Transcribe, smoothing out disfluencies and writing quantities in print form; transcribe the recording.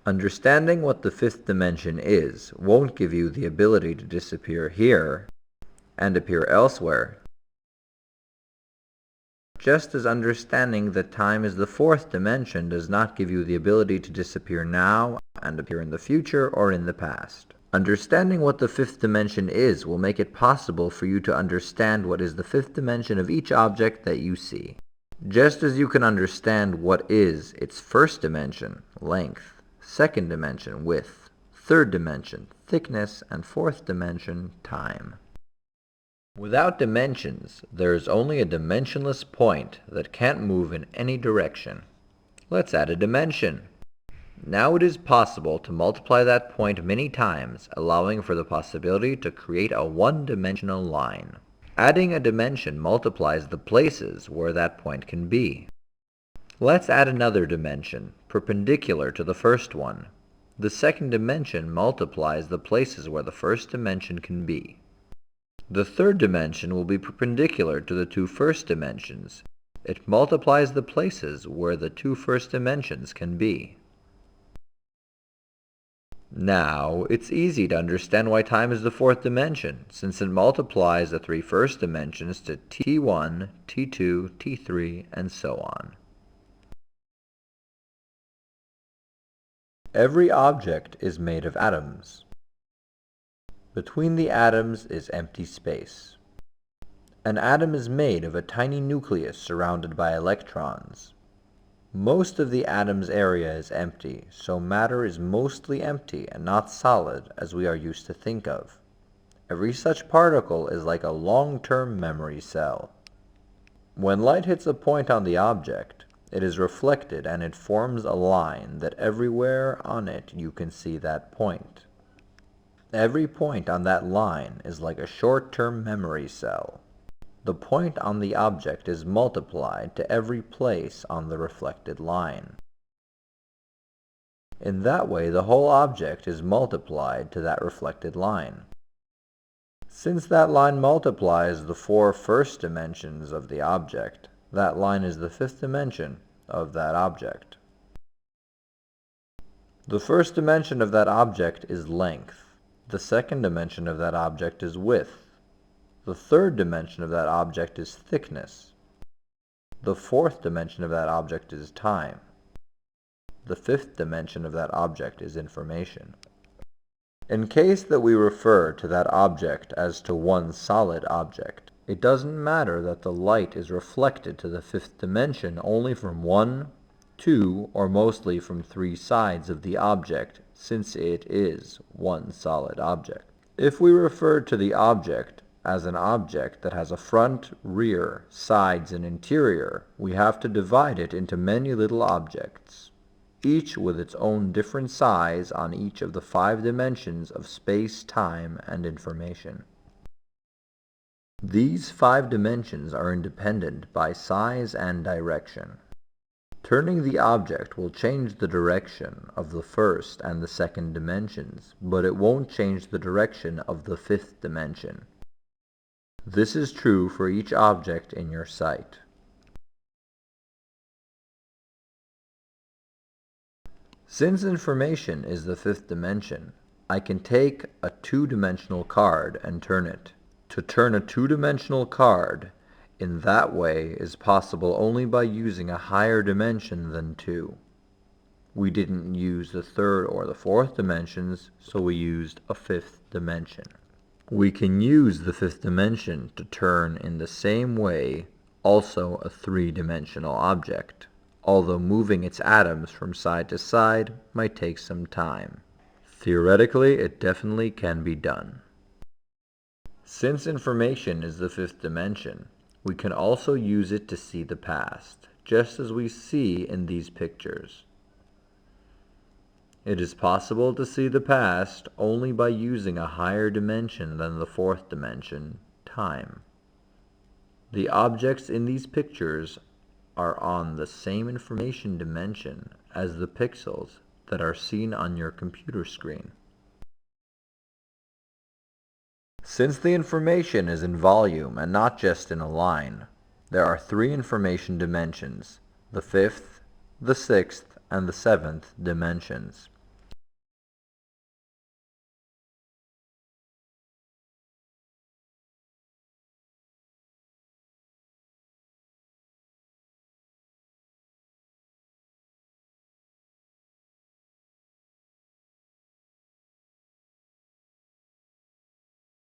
Understanding what the fifth dimension is won't give you the ability to disappear here and appear elsewhere, just as understanding that time is the fourth dimension does not give you the ability to disappear now and appear in the future or in the past. Understanding what the fifth dimension is will make it possible for you to understand what is the fifth dimension of each object that you see. Just as you can understand what is its first dimension, length, second dimension, width, third dimension, thickness, and fourth dimension, time. Without dimensions, there is only a dimensionless point that can't move in any direction. Let's add a dimension. Now it is possible to multiply that point many times, allowing for the possibility to create a one-dimensional line. Adding a dimension multiplies the places where that point can be. Let's add another dimension, perpendicular to the first one. The second dimension multiplies the places where the first dimension can be. The third dimension will be perpendicular to the two first dimensions. It multiplies the places where the two first dimensions can be. Now, it's easy to understand why time is the fourth dimension, since it multiplies the three first dimensions to t1, t2, t3, and so on. Every object is made of atoms. Between the atoms is empty space. An atom is made of a tiny nucleus surrounded by electrons. Most of the atom's area is empty, so matter is mostly empty and not solid as we are used to think of. Every such particle is like a long-term memory cell. When light hits a point on the object, it is reflected and it forms a line that everywhere on it you can see that point. Every point on that line is like a short-term memory cell. The point on the object is multiplied to every place on the reflected line. In that way, the whole object is multiplied to that reflected line. Since that line multiplies the four first dimensions of the object, that line is the fifth dimension of that object. The first dimension of that object is length. The second dimension of that object is width. The third dimension of that object is thickness. The fourth dimension of that object is time. The fifth dimension of that object is information. In case that we refer to that object as to one solid object, it doesn't matter that the light is reflected to the fifth dimension only from one, two, or mostly from three sides of the object, since it is one solid object. If we refer to the object as an object that has a front, rear, sides, and interior, we have to divide it into many little objects, each with its own different size on each of the 5 dimensions of space, time, and information. These 5 dimensions are independent by size and direction. Turning the object will change the direction of the first and the second dimensions, but it won't change the direction of the 5th dimension. This is true for each object in your sight. Since information is the 5th dimension, I can take a 2-dimensional card and turn it. To turn a 2-dimensional card in that way is possible only by using a higher dimension than 2. We didn't use the 3rd or the 4th dimensions, so we used a 5th dimension. We can use the 5th dimension to turn in the same way also a 3-dimensional object, although moving its atoms from side to side might take some time. Theoretically, it definitely can be done. Since information is the 5th dimension, we can also use it to see the past, just as we see in these pictures. It is possible to see the past only by using a higher dimension than the 4th dimension, time. The objects in these pictures are on the same information dimension as the pixels that are seen on your computer screen. Since the information is in volume and not just in a line, there are 3 information dimensions, the 5th, the 6th, and the 7th dimensions.